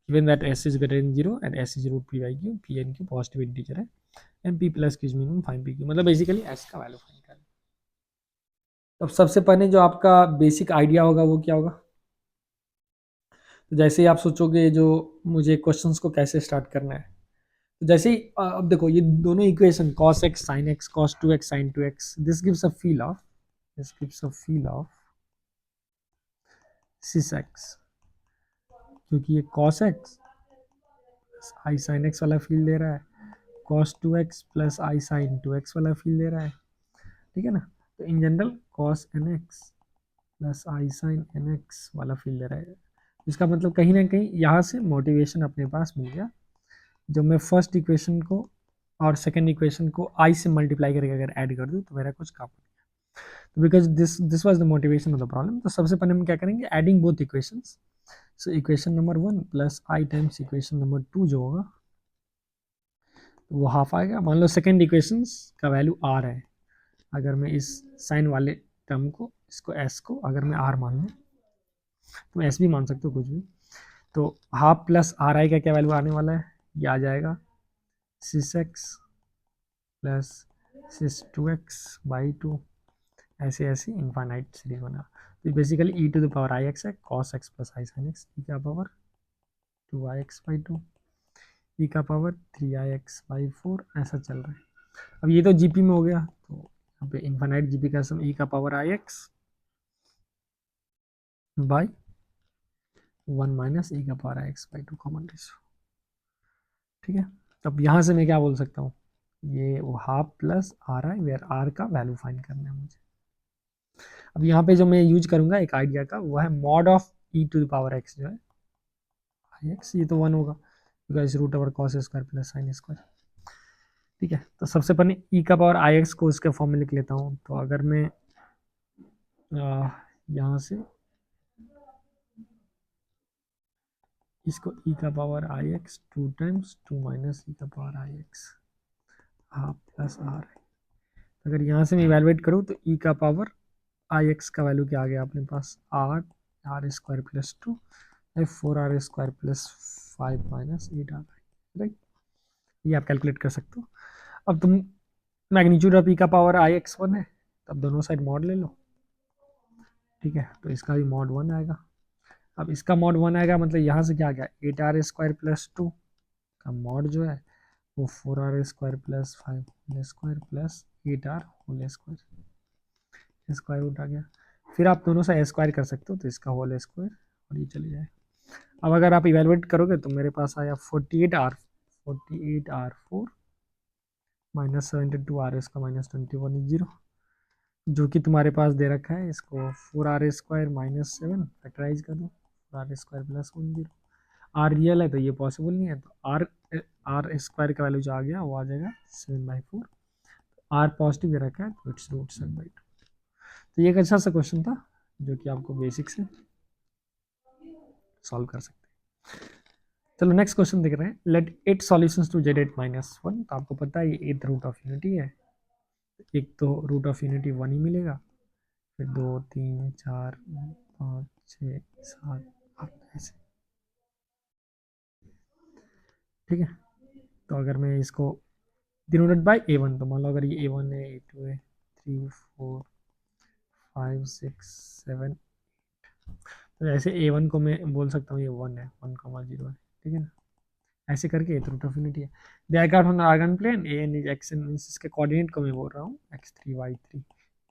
[SPEAKER 1] given that s is greater than 0 and s is root p by q, p n q positive integer है and p plus q minimum find p q, मतलब बेसिकली s का value find करना है। तो अब सबसे पहले जो आपका बेसिक आइडिया होगा वो क्या होगा, तो जैसे ही आप सोचोगे जो मुझे क्वेश्चंस को कैसे स्टार्ट करना है, तो जैसे ही अब देखो ये दोनों equation cos x sin x cos 2x sin 2x, this gives a feel of, this gives a feel of sis x, क्योंकि ये cos x i sin x वाला फील दे रहा है, cos 2x plus i sin 2x वाला feel दे रहा है, ठीक है ना। तो in general cos nx plus i sin nx वाला फील दे रहा है। इसका मतलब कहीं ना कहीं यहाँ से मोटिवेशन अपने पास मिल गया, जब मैं फर्स्ट इक्वेशन को और सेकंड इक्वेशन को i से मल्टीप्लाई करके अगर ऐड कर दूँ तो मेरा कुछ काम हो गया। तो because this was the motivation of the problem, तो सबसे पहले हम क्या करेंगे, adding both equations. So equation number 1 plus i times equation number 2 जो होगा तो वो हाफ आएगा। मान लो सेकंड इक्वेशंस का वैल्यू r है, अगर मैं इस साइन वाले टर्म को, इसको s को अगर मैं r मान लूँ, तो s भी मान सकते हो कुछ भी, तो हाफ प्लस आर आई का क्या वैल्यू आने वाला है, ये आ जाएगा cis x plus cis two x by two, ऐसे ऐसे इनफाइनाइट सीरीज बना। तो basically e to the power i x है, cos x plus i sine x, e का power two i x by two, e का power three i x by four, ऐसा चल रहा है। अब ये तो जीपी में हो गया, तो यहाँ पे इनफाइनाइट जीपी का सम ई का power i x by one minus e का power i x by two common ratio, ठीक है। अब यहाँ से मैं क्या बोल सकता हूँ, ये वो half plus R I where R का वैल्यू फाइंड करना है मुझे। अब यहाँ पे जो मैं यूज करूंगा एक आइडिया का, वो है mod of E to the power X जो है आई एक्स, ये तो वन होगा because root over cos square plus sine square, ठीक है। तो सबसे पहले ई का पावर आई एक्स को इसके फॉर्म में लिख लेता हूँ। तो अगर मैं यहाँ से इसको ई का power i x two times two minus e का power i x half plus r, अगर यहाँ से मैं इवेलुएट करूँ तो ई का पावर आई एक्स का वैल्यू क्या आ गया अपने पास, r r square plus two four r square plus five minus eight r, right, ये आप कैलकुलेट कर सकते हो। अब तुम मैग्नीट्यूड ऑफ ई का पावर आई एक्स वन है, तो अब दोनों साइड मॉड ले लो, ठीक है। तो इसका भी मॉड वन आएगा। अब इसका मॉड वन आएगा मतलब यहाँ से क्या आ गया, eight r square plus two का मॉड जो है वो four r square plus five whole square plus eight r whole square, square root आ गया। फिर आप दोनों से स्क्वायर कर सकते हो, तो इसका होल स्क्वायर और ये चले जाए। अब अगर आप इवेलुएट करोगे तो मेरे पास आया forty eight r four minus seventy two r इसका माइनस ट्वेंटी वन जीरो, जो कि तुम्हारे पास दे रखा है, इसको four r square minus seven factorise कर दो, four r square plus one zero. R real है तो ये पॉसिबल नहीं है, तो आर आर स्क्वायर का वैल्यू जो आ गया वो आ जाएगा seven by four, r positive दे रखा है तो it's root seven by two. तो ये एक अच्छा सा क्वेश्चन था जो कि आपको बेसिक से सॉल्व कर सकते हैं। चलो नेक्स्ट क्वेश्चन देख रहे हैं, let eight solutions to Z eight minus one. तो आपको पता है ये एट रूट ऑफ यूनिटी है, एक तो रूट ऑफ यूनिटी वन ही मिलेगा, फिर दो तीन चार पाँच छः सात आठ ऐसे, ठीक है। तो अगर मैं इसको डिनोटेड बाय ए वन, तो मान लो अगर ये ए वन है, ए टू है, three four five six seven, तो ऐसे ए वन को मैं बोल सकता हूँ ये वन है, वन कॉमा जीरो है, ठीक है ना। ऐसे करके एथ रूट ऑफ यूनिटी है। They are on Argand plane, A N is X N, means इसके कोऑर्डिनेट को मैं बोल रहा हूँ एक्स थ्री वाई थ्री,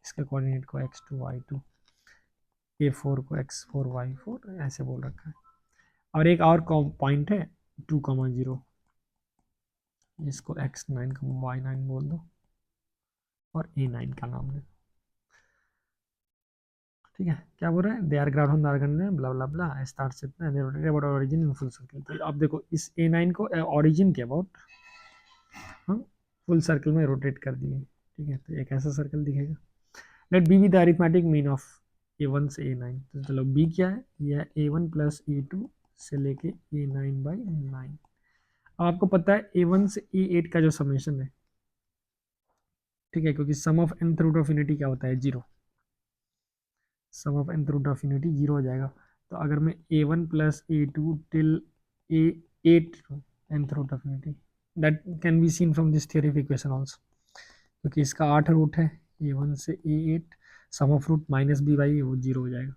[SPEAKER 1] इसके कोऑर्डिनेट को X two Y two, A four को एक्स फोर वाई फोर, ऐसे बोल रखा है। और एक और पॉइंट है टू कॉमा जीरो, इसको एक्स नाइन वाई नाइन बोल दो, और A9 का नाम है। ठीक है, क्या बोल रहा है, they are ground on Argand blah blah blah starts इतना rotated about origin in full circle. तो अब देखो इस A9 को ओरिजिन के अबाउट हम फुल सर्कल में रोटेट कर दिए। ठीक है, तो एक ऐसा सर्कल दिखेगा। Let B with the arithmetic mean of A1 से A9। तो चलो बी क्या है, यह A1 प्लस A2 से लेके A9 बाई 9। अब आपको पता है A1 से A8 का जो समेशन है, ठीक है, क्योंकि sum of nth root of unity क्या होता है, zero. Sum of nth root of unity zero हो जाएगा। तो अगर मैं A1 plus A2 till A8 nth root of unity, that can be seen from this theory of equation also, क्योंकि इसका 8 रूट है A1 से A8, sum of root minus B by वो जीरो हो जाएगा।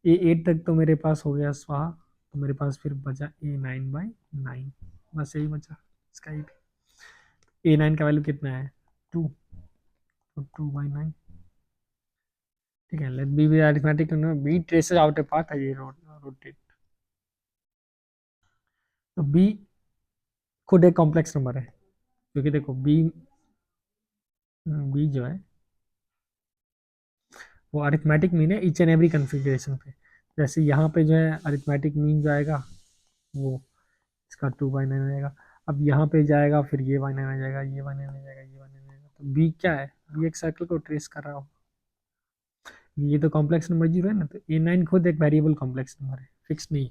[SPEAKER 1] A8 तक तो मेरे पास हो गया स्वाहा, तो मेरे पास फिर बचा A9 बाई 9, बस यही बचा इसका ही। A9 का वैल्यू कितना है, 2, तो 2/9। ठीक है, let B arithmetic B traces out a path है, ये रोटेट। तो बी खुद एक कॉम्प्लेक्स नंबर है, क्योंकि देखो बी बी जो है वो अरिथमेटिक मीन है ईच एंड एवरी कन्फिग्रेशन पे। जैसे यहाँ पे जो है अरिथमेटिक मीन जो आएगा वो इसका 2/9 हो जाएगा। अब यहाँ पे जाएगा फिर ये बाय 9 आ जाएगा, ये बाय 9 आ जाएगा, ये बाय 9 आ जाएगा। तो बी क्या है, बी एक सर्कल को ट्रेस कर रहा हो। ये तो कॉम्प्लेक्स नंबर जीरो है ना, तो A9 खुद एक वेरिएबल कॉम्प्लेक्स नंबर है, फिक्स नहीं।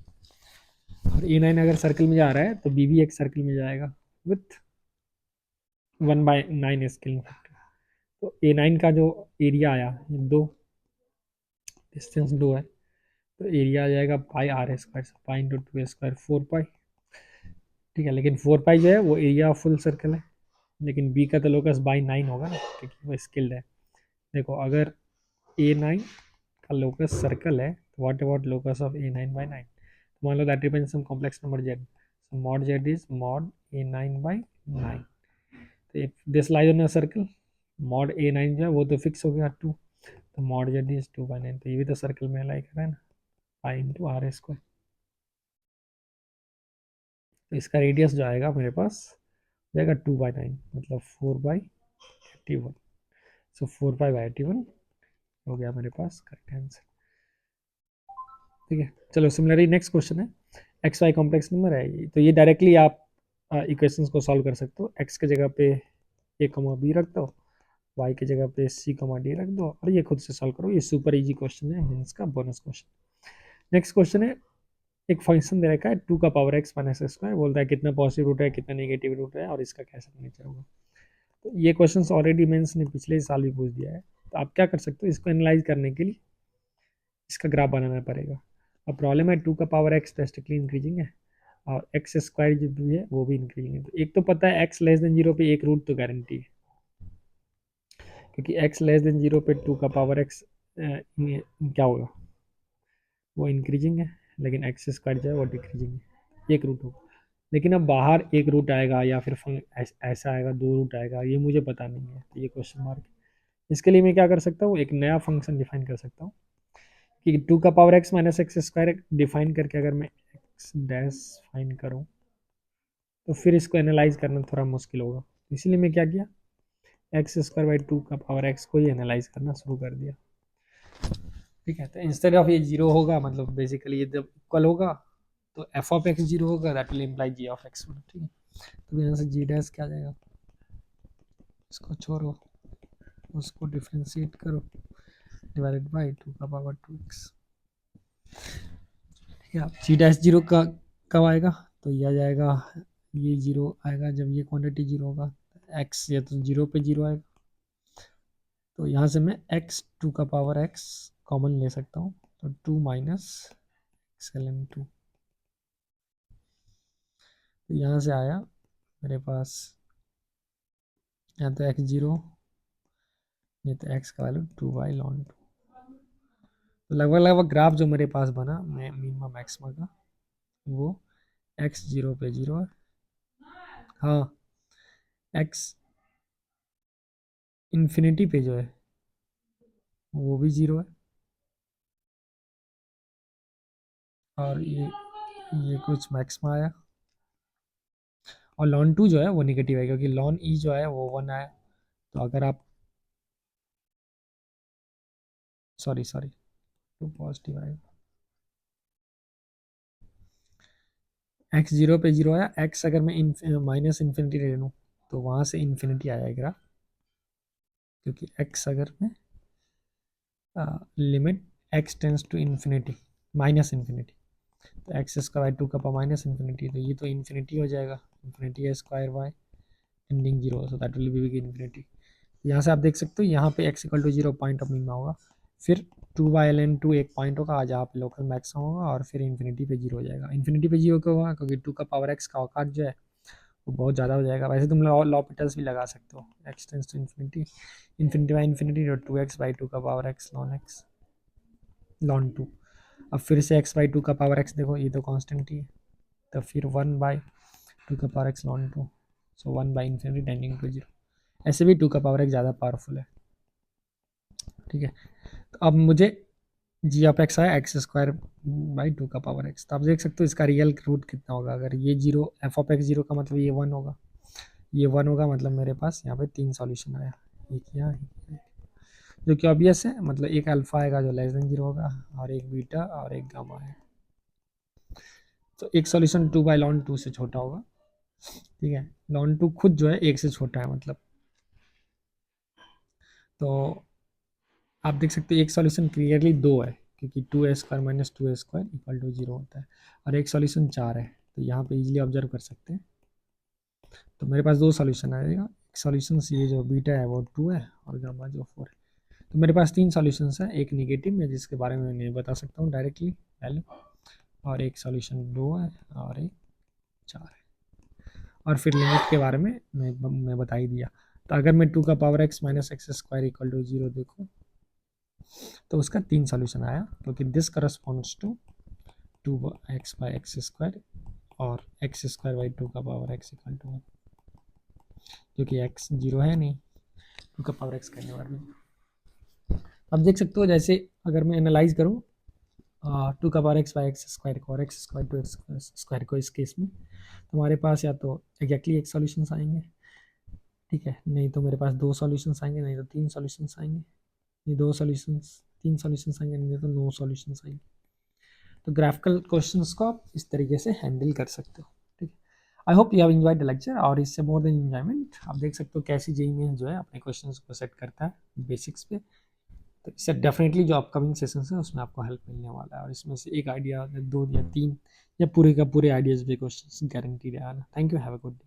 [SPEAKER 1] और A9 अगर सर्कल में जा रहा है तो बी भी एक सर्कल में जाएगा विथ 1/9 स्केलिंग फैक्टर। तो A9 का जो एरिया आया, दो डिस्टेंस दो है, तो एरिया आ जाएगा pi r square, pi into 2 square 4 pi. ठीक है, लेकिन 4 पाई जो है वो एरिया ऑफ फुल सर्कल है, लेकिन बी का तो लोकस बाई 9 होगा ना, क्योंकि वो स्किल्ड है। देखो अगर A9 का लोकस सर्कल है, तो what about locus of A9/9? मान लो that depends on complex number z, so mod z is mod A9/9। तो if this lies on a circle, mod A9 जो है वो तो फिक्स हो गया 2, तो mod z is 2/9। तो ये भी तो सर्कल में लाई कर रहा है ना, पाई इंटू आर स्क्वायर। तो इसका रेडियस जो आएगा मेरे पास जाएगा 2/9, मतलब 4/81। सो 4/81 हो गया मेरे पास करेक्ट आंसर। ठीक है, चलो सिमिलरली नेक्स्ट क्वेश्चन है, एक्स वाई कॉम्प्लेक्स नंबर है, तो ये डायरेक्टली आप इक्वेशंस को सॉल्व कर सकते हो। एक्स के जगह पे ए कमा बी रख दो, वाई की जगह पे सी कमा डी रख दो, और ये खुद से सॉल्व करो। ये सुपर इजी क्वेश्चन है, मीन्स का बोनस क्वेश्चन। नेक्स्ट क्वेश्चन है, एक फंक्शन दे रखा है 2 का पावर एक्स माइनस स्क्वायर, बोलता है कितना पॉजिटिव रूट है कितना नेगेटिव रूट है और इसका कैसा नेचर होगा। तो ये क्वेश्चन ऑलरेडी मेंस ने पिछले साल भी पूछ दिया है। तो आप क्या कर सकते हो, इसको एनालाइज करने के लिए इसका ग्राफ बनाना पड़ेगा। अब प्रॉब्लम है 2 का पावर एक्स ड्रेस्टिकली इंक्रीजिंग है, और एक्स स्क्वायर जो भी है वो भी इंक्रीजिंग है। तो एक तो पता है एक्स लेस देन जीरो पे एक रूट तो गारंटी है, क्योंकि एक्स लेस देन जीरो पे 2 का पावर एक्स क्या होगा, वो इंक्रीजिंग है, लेकिन एक्स स्क्वायर जो है वो डिक्रीजिंग है, एक रूट होगा। लेकिन अब बाहर एक रूट आएगा या फिर ऐसा आएगा, दो रूट आएगा, ये मुझे पता नहीं है, तो ये क्वेश्चन मार्क। इसके लिए मैं क्या कर सकता हूँ, एक नया फंक्शन डिफाइन कर सकता हूँ कि 2 का power x minus x square define करके अगर मैं एक्स डैश फाइन करूँ तो फिर इसको एनालाइज करना थोड़ा मुश्किल होगा। इसीलिए मैं क्या किया, एक्स स्क्वायर बाई 2 का पावर एक्स को ही एनालाइज करना शुरू कर दिया। ठीक है, तो इंस्टेड ऑफ ये जीरो होगा, मतलब बेसिकली ये जब इक्वल होगा तो एफ ऑफ एक्स जीरो होगा, that will imply G of X. ठीक है, तो यहाँ से जी डैश क्या आ जाएगा, इसको छोड़ो, उसको डिफ्रेंशिएट करो, डिवाइडेड बाई 2 का पावर 2x। ठीक है, जी डैश जीरो का कब आएगा, तो ये आ जाएगा, ये जीरो आएगा जब ये क्वांटिटी जीरो होगा, एक्स ये तो जीरो पे जीरो आएगा। तो यहाँ से मैं एक्स 2 का पावर एक्स कॉमन ले सकता हूँ, तो 2 माइनस एक्स ln 2। तो यहाँ से आया मेरे पास, यहाँ तो एक्स जीरो, ये तो एक्स का वैल्यू 2/ln 2। तो लगभग लगभग ग्राफ जो मेरे पास बना मिनिमम मैक्सिमम का, वो एक्स जीरो पे जीरो है, हाँ एक्स इन्फिनिटी पे जो है वो भी जीरो है, और ये कुछ मैक्सिमा आया, और ln 2 जो है वो निगेटिव है, क्योंकि ln ई जो है वो 1 आया। तो अगर आप सॉरी टू पॉजिटिव आएगा, एक्स जीरो पे जीरो आया, एक्स अगर मैं माइनस इन्फिनिटी ले लूँ तो वहाँ से इन्फिनिटी आया ग्राफ, क्योंकि एक्स अगर मैं limit X tends to infinity minus infinity, तो एक्स स्क्वायर टू का पावर माइनस इन्फिनिटी, तो ये तो इन्फिनिटी हो जाएगा, infinity square Y ending zero, so that will be infinity. यहाँ से आप देख सकते हो यहाँ पे x equal to zero point of minima होगा, फिर 2/ln2 एक पॉइंट होगा जहाँ पे लोकल मैक्सिमम होगा, और फिर इन्फिनिटी पे जीरो हो जाएगा। इन्फिनिटी पे जीरो क्यों होगा, क्योंकि 2 का पावर x का औकात जो है वो बहुत ज़्यादा हो जाएगा। वैसे तुम लॉपिटल्स भी लगा सकते हो, x tends to infinity, infinity by infinity, 2x/2 का पावर x ln 2। अब फिर से x/2 का पावर x देखो, ये तो कांस्टेंट ही है, तो फिर 1/2 का पावर x ln 2, सो 1/इन्फिनिटी टेंडिंग टू जीरो। ऐसे भी 2 का पावर x ज़्यादा पावरफुल है, ठीक है। तो अब मुझे जी ऑफ एक्स आया x² का पावर x, तो आप देख सकते हो इसका रियल रूट कितना होगा। अगर ये zero, F of X zero का मतलब ये वन होगा, ये वन होगा, मतलब मेरे पास यहाँ पे 3 सॉल्यूशन आया, एक यहाँ जो कि ऑब्वियस है, मतलब एक अल्फा आएगा जो लेस देन जीरो होगा, और एक बीटा और एक गामा है। तो एक सॉल्यूशन 2/ln 2 से छोटा होगा, ठीक है, ln 2 खुद जो है एक से छोटा है मतलब। तो आप देख सकते हैं एक सॉल्यूशन क्लियरली दो है, क्योंकि 2a² minus 2a² equal to zero होता है, और एक सॉल्यूशन 4 है, तो यहाँ पे इजीली ऑब्जर्व कर सकते हैं। तो मेरे पास दो सॉल्यूशन आएगा, एक सॉल्यूशन ये जो बीटा है वो 2 है, और गामा जो 4 है। तो मेरे पास 3 सॉल्यूशंस है, एक निगेटिव में जिसके बारे में मैं नहीं बता सकता हूँ डायरेक्टली वैल्यू, और एक सॉल्यूशन 2 है, और एक 4 है, और फिर लिमिट के बारे में मैं बता ही दिया। तो अगर मैं 2 का power x minus x² equal to zero देखूँ तो उसका 3 सॉल्यूशन आया, क्योंकि दिस करस्पॉन्ड्स टू 2x/x², और x²/2 का पावर x इक्वल टू 1, क्योंकि x जीरो है नहीं, 2 का पावर x करने वाले में। अब देख सकते हो जैसे अगर मैं एनालाइज करूँ 2 का पावर x/x² को और x² को इस केस में, तो हमारे पास या तो एग्जैक्टली एक सॉल्यूशंस आएंगे, ठीक है, नहीं तो मेरे पास दो सॉल्यूशंस आएंगे, नहीं तो तीन सॉल्यूशंस आएंगे, ये दो सॉल्यूशंस, तीन सॉल्यूशंस आएंगे, नहीं तो नो सॉल्यूशंस आएंगे। तो ग्राफिकल क्वेश्चंस को आप इस तरीके से हैंडल कर सकते हो, ठीक है। आई hope you have enjoyed the lecture, और इससे मोर देन एंजॉयमेंट आप देख सकते हो कैसी जेईई मेंस जो है अपने क्वेश्चंस को सेट करता है बेसिक्स पे। तो इससे डेफिनेटली जो अपकमिंग सेशंस है उसमें आपको हेल्प मिलने वाला है, और इसमें से एक आइडिया, दो या तीन या पूरे का पूरे आइडियाज भी क्वेश्चन गारंटीड है आना। Thank you, have a good day.